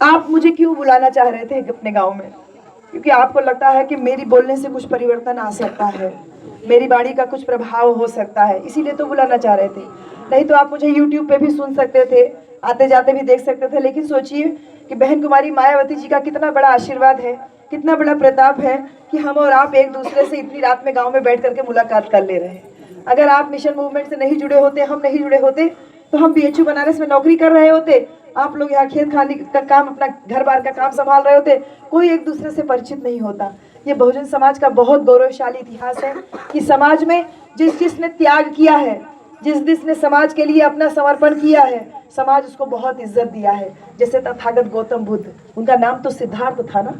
आप मुझे क्यों बुलाना चाह रहे थे अपने गांव में? क्योंकि आपको लगता है कि मेरी बोलने से कुछ परिवर्तन आ सकता है, मेरी वाणी का कुछ प्रभाव हो सकता है, इसीलिए तो बुलाना चाह रहे थे। नहीं तो आप मुझे यूट्यूब पे भी सुन सकते थे, आते जाते भी देख सकते थे। लेकिन सोचिए कि बहन कुमारी मायावती जी का कितना बड़ा आशीर्वाद है, कितना बड़ा प्रताप है कि हम और आप एक दूसरे से इतनी रात में गाँव में बैठ करके मुलाकात कर ले रहे हैं। अगर आप मिशन मूवमेंट से नहीं जुड़े होते, हम नहीं जुड़े होते, तो हम BHU बनारस में नौकरी कर रहे होते, आप लोग यहाँ खेत खानी का काम, अपना घर बार का काम संभाल रहे होते, कोई एक दूसरे से परिचित नहीं होता। ये बहुजन समाज का बहुत गौरवशाली इतिहास है कि समाज में जिसने त्याग किया है, जिसने समाज के लिए अपना समर्पण किया है, समाज उसको बहुत इज्जत दिया है। जैसे तथागत गौतम बुद्ध, उनका नाम तो सिद्धार्थ था ना,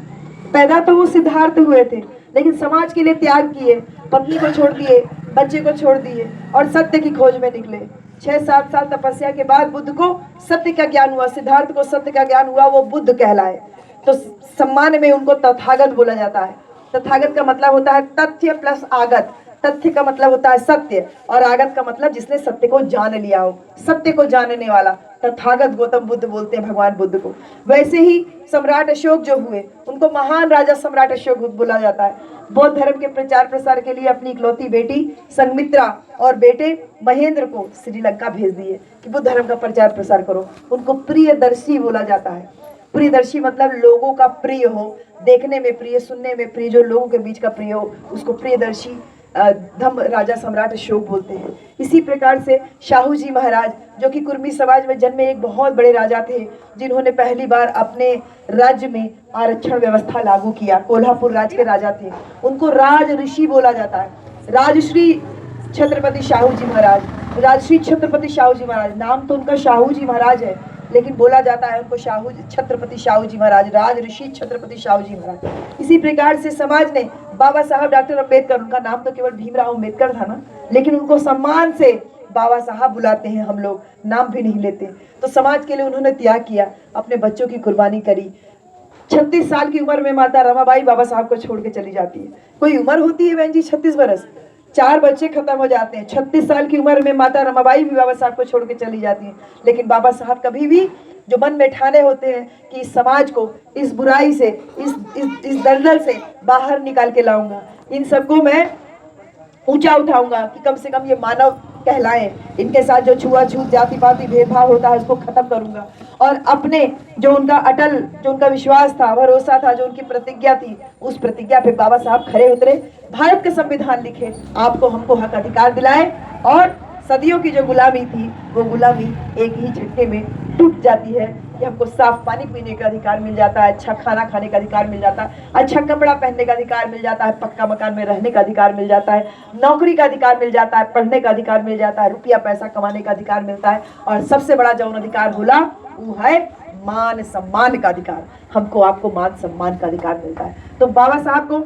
पैदा तो वो सिद्धार्थ हुए थे, लेकिन समाज के लिए त्याग किए, पत्नी को छोड़ दिए, बच्चे को छोड़ दिए और सत्य की खोज में निकले। 6-7 साल तपस्या के बाद बुद्ध को सत्य का ज्ञान हुआ, सिद्धार्थ को सत्य का ज्ञान हुआ, वो बुद्ध कहलाए। तो सम्मान में उनको तथागत बोला जाता है। तथागत का मतलब होता है तथ्य प्लस आगत। तथ्य का मतलब होता है सत्य और आगत का मतलब जिसने सत्य को जान लिया हो, सत्य को जानने वाला तथागत गौतम बुद्ध बोलते हैं भगवान बुद्ध को। वैसे ही सम्राट अशोक जो हुए, उनको महान राजा सम्राट अशोक बोला जाता है। बौद्ध धर्म के प्रचार प्रसार के लिए अपनी इकलौती बेटी संघमित्रा और बेटे महेंद्र को श्रीलंका भेज दिए कि बुद्ध धर्म का प्रचार प्रसार करो। उनको प्रियदर्शी बोला जाता है। प्रियदर्शी मतलब लोगों का प्रिय हो, देखने में प्रिय, सुनने में प्रिय, जो लोगों के बीच का प्रिय हो, उसको प्रियदर्शी धम्म राजा सम्राट अशोक बोलते हैं। इसी प्रकार से शाहू जी महाराज, जो कि कुर्मी समाज में जन्मे एक बहुत बड़े राजा थे, जिन्होंने पहली बार अपने राज्य में आरक्षण व्यवस्था लागू किया, कोल्हापुर राज के राजा थे, उनको राज ऋषि बोला जाता है। राजश्री छत्रपति शाहू जी महाराज, राजश्री छत्रपति शाहू जी महाराज, नाम तो उनका शाहू जी महाराज है, लेकिन बोला जाता है उनको शाहू छत्रपति शाहू जी महाराज, राज ऋषि छत्रपति शाहू जी महाराज। इसी प्रकार से समाज ने बाबा साहब डॉक्टर अम्बेडकर, उनका नाम तो केवल भीमराव अम्बेडकर था ना, लेकिन उनको सम्मान से बाबा साहब बुलाते हैं हम लोग, नाम भी नहीं लेते। तो समाज के लिए उन्होंने त्याग किया, अपने बच्चों की कुर्बानी करी। 36 साल की उम्र में माता रमाबाई बाबा साहब को छोड़ के चली जाती है। कोई उम्र होती है बहन जी 36 बरस, 4 बच्चे खत्म हो जाते हैं। 36 साल की उम्र में माता रमाबाई भी बाबा साहब को छोड़ के चली जाती है। लेकिन बाबा साहब कभी भी जो मन में ठाने होते हैं कि इस समाज को, इस बुराई से, इस दलदल से बाहर निकाल के लाऊंगा, इन सबको मैं ऊंचा उठाऊंगा कि कम से कम ये मानव कहलाएं, इनके साथ जो छुआछूत, जाति पाति भेदभाव होता है उसको खत्म करूंगा। और अपने जो उनका अटल, जो उनका विश्वास था, भरोसा था, जो उनकी प्रतिज्ञा थी, उस प्रतिज्ञा पे बाबा साहब खड़े उतरे, भारत के संविधान लिखे, आपको हमको हक अधिकार दिलाए, और सदियों की जो गुलामी थी, वो गुलामी एक ही झटके में टूट जाती है कि हमको साफ पानी पीने का अधिकार मिल जाता है, अच्छा खाना खाने का अधिकार मिल जाता है, अच्छा कपड़ा पहनने का अधिकार मिल जाता है, पक्का मकान में रहने का अधिकार मिल जाता है, नौकरी का अधिकार मिल जाता है, पढ़ने का अधिकार मिल जाता है, रुपया पैसा कमाने का अधिकार मिलता है, और सबसे बड़ा जो अधिकार बोला वो है मान सम्मान का अधिकार। हमको आपको मान सम्मान का अधिकार मिलता है। तो बाबा साहब को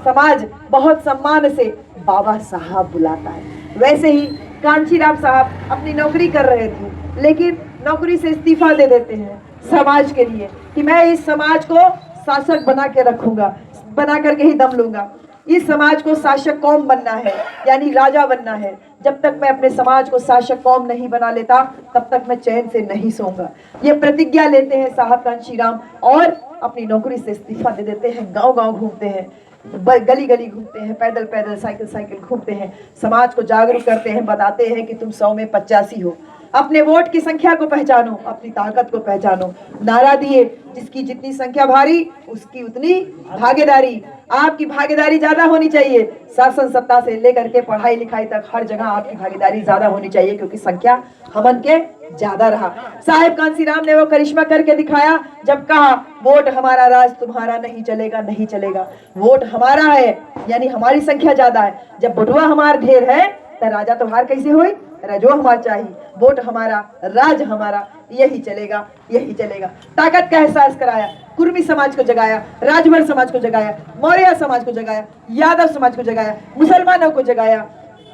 समाज बहुत सम्मान से बाबा साहब बुलाता है। वैसे ही कांशीराम साहब अपनी नौकरी कर रहे थे, लेकिन नौकरी से इस्तीफा दे देते हैं समाज के लिए कि मैं इस समाज को शासक बना के रखूंगा, बना करके ही दम लूंगा। इस समाज को शासक कौम बनना है, यानी राजा बनना है। जब तक मैं अपने समाज को शासक कौम नहीं बना लेता, तब तक मैं चैन से नहीं सोऊंगा। ये प्रतिज्ञा लेते हैं साहब कांशीराम और अपनी नौकरी से इस्तीफा दे देते हैं। गांव गांव घूमते हैं, गली गली घूमते हैं, पैदल पैदल, साइकिल साइकिल घूमते हैं, समाज को जागरूक करते हैं, बताते हैं कि तुम 100 में 85 हो। अपने वोट की संख्या को पहचानो, अपनी ताकत को पहचानो। नारा दिए, जिसकी जितनी संख्या भारी उसकी उतनी भागीदारी। आपकी भागीदारी ज्यादा होनी चाहिए, शासन सत्ता से लेकर के पढ़ाई लिखाई तक हर जगह आपकी भागीदारी ज्यादा होनी चाहिए, क्योंकि संख्या हमन के ज्यादा रहा। साहेब कांशीराम ने वो करिश्मा करके दिखाया जब कहा वोट हमारा, राज तुम्हारा नहीं चलेगा, नहीं चलेगा। वोट हमारा है, यानी हमारी संख्या ज्यादा है। जब वोटवा हमार ढेर है तो राजा तुम्हार कैसे होई, रजो हमार चाहिए। वोट हमारा, राज हमारा, यही चलेगा, यही चलेगा। ताकत का एहसास कराया, कुर्मी समाज को जगाया, राजभर समाज को जगाया, मौर्य समाज को जगाया, यादव समाज को जगाया, मुसलमानों को जगाया,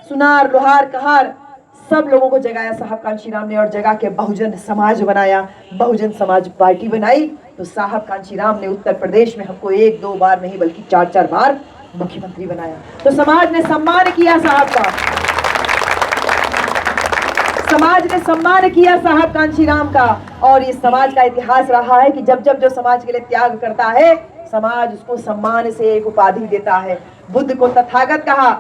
सुनार, लोहार, कहार, सब लोगों को जगाया साहब कांशीराम ने, और जगा के बहुजन समाज बनाया, बहुजन समाज पार्टी बनाई। तो साहब कांशीराम ने उत्तर प्रदेश में हमको 1-2 बार नहीं बल्कि 4-4 बार मुख्यमंत्री बनाया। तो समाज ने सम्मान किया साहब का, समाज ने सम्मान किया साहब कांशीराम का, और ये समाज का इतिहास रहा है कि जब जब जो समाज के लिए त्याग करता है, समाज उसको सम्मान से एक उपाधि देता है। बुद्ध को तथागत कहा,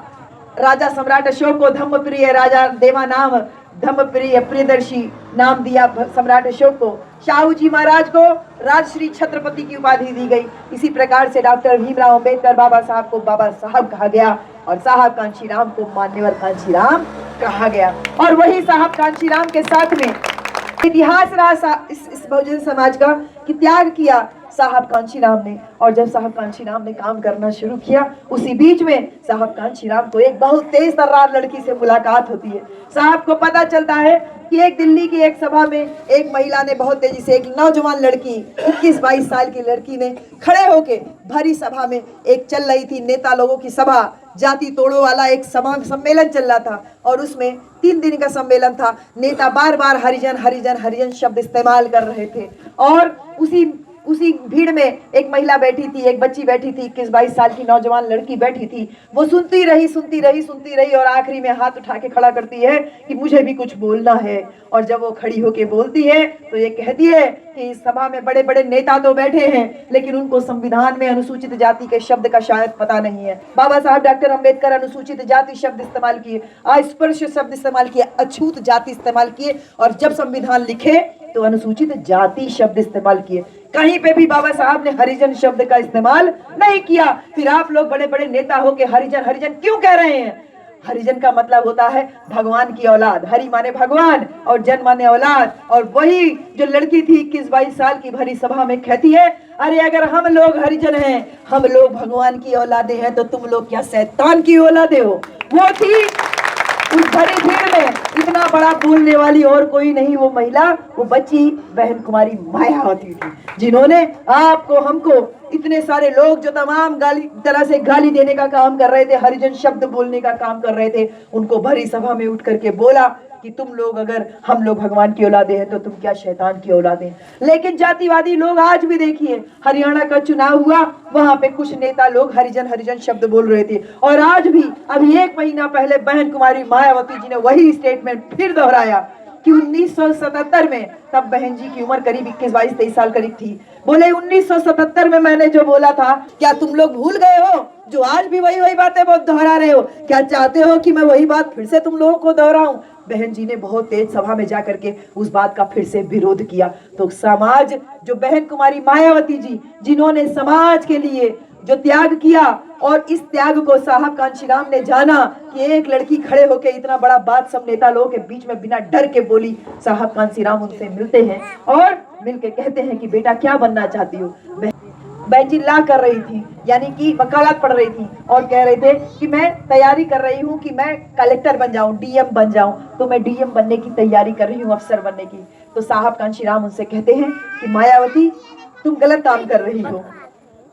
राजा सम्राट अशोक को धम्मप्रिय राजा देवा नाम, धम्मप्रिय प्रियदर्शी नाम दिया सम्राट अशोक को, शाहू जी महाराज को राजश्री छत्रपति की उपाधि दी गई। इसी प्रकार से डॉक्टर भीमराव अंबेडकर बाबा साहब को बाबा साहब कहा गया और साहब कांशीराम को मान्यवर कांशीराम कहा गया। और वही साहब कांशीराम के साथ में इतिहास रहा इस बहुजन समाज का कि त्याग किया साहब कांशीराम ने। और जब साहब कांशीराम ने काम करना शुरू किया, उसी बीच में साहब कांशीराम को एक बहुत तेज तर्रार लड़की से मुलाकात होती है। साहब को पता चलता है कि एक दिल्ली की एक सभा में एक महिला ने बहुत तेजी से, एक नौजवान लड़की 21-22 साल की लड़की ने खड़े होके भरी सभा में, एक चल रही थी नेता लोगों की सभा, जाति तोड़ो वाला एक सम्मेलन चल रहा था और उसमें 3 दिन का सम्मेलन था। नेता बार बार हरिजन हरिजन हरिजन शब्द इस्तेमाल कर रहे थे और उसी भीड़ में एक महिला बैठी थी, एक बच्ची बैठी थी, 21-22 साल की नौजवान लड़की बैठी थी। वो सुनती रही और आखिरी में हाथ उठा के खड़ा करती है कि मुझे भी कुछ बोलना है। और जब वो खड़ी होके बोलती है तो ये कहती है कि इस सभा में बड़े बड़े नेता तो बैठे हैं, लेकिन उनको संविधान में अनुसूचित जाति के शब्द का शायद पता नहीं है। बाबा साहब डॉक्टर अंबेडकर अनुसूचित जाति शब्द इस्तेमाल किए, अस्पृश्य शब्द इस्तेमाल किए, अछूत जाति इस्तेमाल किए, और जब संविधान लिखे तो अनुसूचित जाति शब्द इस्तेमाल किए। कहीं पे भी बाबा साहब ने हरिजन शब्द का इस्तेमाल नहीं किया। फिर आप लोग बड़े बड़े नेता हो के हरिजन हरिजन क्यों कह रहे हैं? हरिजन का मतलब होता है भगवान की औलाद। हरि माने भगवान और जन माने औलाद। और वही जो लड़की थी 21-22 साल की भरी सभा में कहती है, अरे अगर हम लोग हरिजन हैं, हम लोग भगवान की औलादे हैं, तो तुम लोग क्या शैतान की औलादे हो? वो थी उस भरी भीड़ में इतना बड़ा बोलने वाली और कोई नहीं, वो महिला, वो बच्ची बहन कुमारी मायावती थी, जिन्होंने आपको हमको इतने सारे लोग जो तमाम तरह से गाली देने का काम कर रहे थे, हरिजन शब्द बोलने का काम कर रहे थे, उनको भरी सभा में उठ करके बोला कि तुम लोग, अगर हम लोग भगवान की औलादे हैं तो तुम क्या शैतान की औलादे हैं? लेकिन जातिवादी लोग आज भी देखिए, हरियाणा का चुनाव हुआ, वहां पे कुछ नेता लोग हरिजन हरिजन शब्द बोल रहे थे। और आज भी अभी 1 महीना पहले बहन कुमारी मायावती जी ने वही स्टेटमेंट फिर दोहराया कि 1977 में, तब बहन जी की उम्र करीब 21-22-23 साल करीब थी, बोले 1977 में मैंने जो बोला था, क्या तुम लोग भूल गए हो जो आज भी वही बातें बहुत दोहरा रहे हो? क्या चाहते हो कि मैं वही बात फिर से तुम लोगों को दोहराऊं? बहन जी ने बहुत तेज सभा में जाकर के उस बात का फिर से विरोध किया। तो समाज, जो बहन कुमारी मायावती जी, जिन्होंने समाज के लिए जो त्याग किया, और इस त्याग को साहब कांशीराम ने जाना कि एक लड़की खड़े होकर इतना बड़ा बात सब नेता लोगों के बीच में बिना डर के बोली। साहब कांशीराम उनसे मिलते हैं और मिलके कहते हैं कि बेटा क्या बनना चाहती हो? बहन जी ला कर रही थी, यानी कि वकालत पढ़ रही थी, और कह रहे थे कि मैं तैयारी कर रही हूँ कि मैं कलेक्टर बन जाऊं, डीएम बन जाऊं, तो मैं डीएम बनने की तैयारी कर रही हूँ, अफसर बनने की। तो साहब कांशीराम उनसे कहते हैं कि मायावती, तुम गलत काम कर रही हो,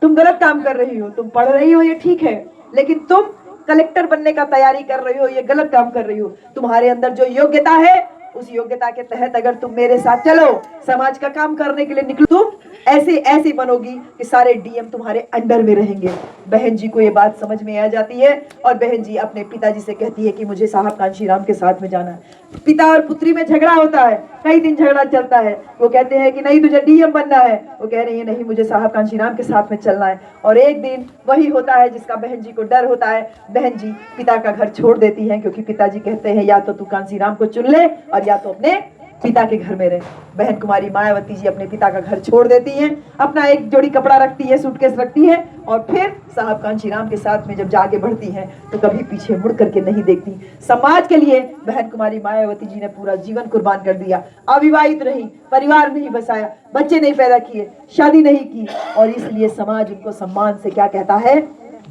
तुम गलत काम कर रही हो, तुम पढ़ रही हो ये ठीक है, लेकिन तुम कलेक्टर बनने का तैयारी कर रही हो, ये गलत काम कर रही हो। तुम्हारे अंदर जो योग्यता है, उस योग्यता के तहत अगर तुम मेरे साथ चलो, समाज का काम करने के लिए निकलो, तुम ऐसी बनोगी कि सारे डीएम तुम्हारे अंडर में रहेंगे। बहन जी को ये बात समझ में आ जाती है और बहन जी अपने पिताजी से कहती है कि मुझे साहब कांशीराम के साथ में जाना है। पिता और पुत्री में झगड़ा होता है, कई दिन झगड़ा चलता है। वो कहते हैं कि नहीं तुझे डीएम बनना है, वो कह रही है नहीं मुझे साहब कांशीराम के साथ में चलना है। और एक दिन वही होता है जिसका बहन जी को डर होता है। बहन जी पिता का घर छोड़ देती हैं, क्योंकि पिताजी कहते हैं या तो तू कांशीराम को चुन ले और या तो अपने पिता के घर में रहे। बहन कुमारी मायावती जी अपने पिता का घर छोड़ देती हैं, अपना एक जोड़ी कपड़ा रखती है, सूटकेस रखती है, और फिर साहब कांशीराम के साथ में जब जाके बढ़ती हैं तो कभी पीछे मुड़ करके नहीं देखती। समाज के लिए बहन कुमारी मायावती जी ने पूरा जीवन कुर्बान कर दिया। अविवाहित रही, परिवार नहीं बसाया, बच्चे नहीं पैदा किए, शादी नहीं की, और इसलिए समाज उनको सम्मान से क्या कहता है?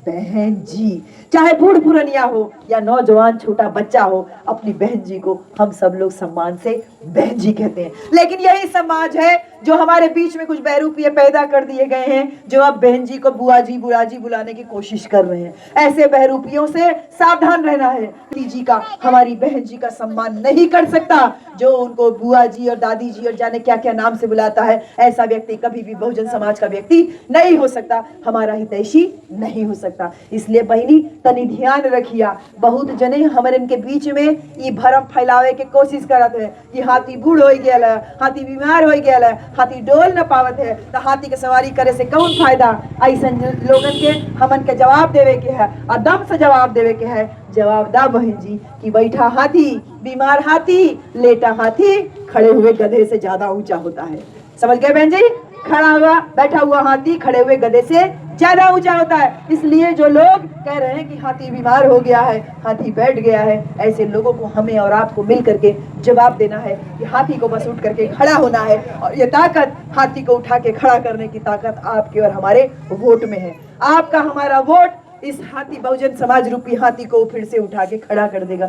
बहन जी। चाहे बूढ़ पुरनिया हो या नौजवान छोटा बच्चा हो, अपनी बहन जी को हम सब लोग सम्मान से बहन जी कहते हैं। लेकिन यही समाज है जो हमारे बीच में कुछ बहरूपिये पैदा कर दिए गए हैं, जो अब बहन जी को बुआ जी बुलाने की कोशिश कर रहे हैं। ऐसे बहरूपियों से सावधान रहना है। जी का, हमारी बहन जी का सम्मान नहीं कर सकता, जो उनको बुआ जी और दादी जी और जाने क्या क्या नाम से बुलाता है, ऐसा व्यक्ति कभी भी बहुजन समाज का व्यक्ति नहीं हो सकता, हमारा हितैषी नहीं हो सकता। इसलिए बहनी तनी ध्यान रखिया। बहुत जने हमारे इनके बीच में ये भरम फैलावे के कोशिश करत है कि हाथी बूढ़ हो गया है, हाथी बीमार हो गया है, हाथी डोल न पावत है, तो हाथी के सवारी करे से कौन फायदा। ऐसा लोगन के हमन के जवाब देवे के है, और दम से जवाब देवे के है। जवाब दा बहन जी कि बैठा हाथी, बीमार हाथी, लेटा हाथी खड़े हुए गधे से ज्यादा ऊंचा होता है। समझ गए बहन जी? खड़ा हुआ बैठा हुआ हाथी खड़े हुए गधे से ज्यादा ऊंचा होता है। इसलिए जो लोग कह रहे हैं कि हाथी बीमार हो गया है, हाथी बैठ गया है, ऐसे लोगों को हमें और आपको मिल करके जवाब देना है कि हाथी को बस उठ करके खड़ा होना है, और ये ताकत, हाथी को उठा के खड़ा करने की ताकत आपके और हमारे वोट में है। आपका हमारा वोट इस हाथी, बहुजन समाज रूपी हाथी को फिर से उठा के खड़ा कर देगा।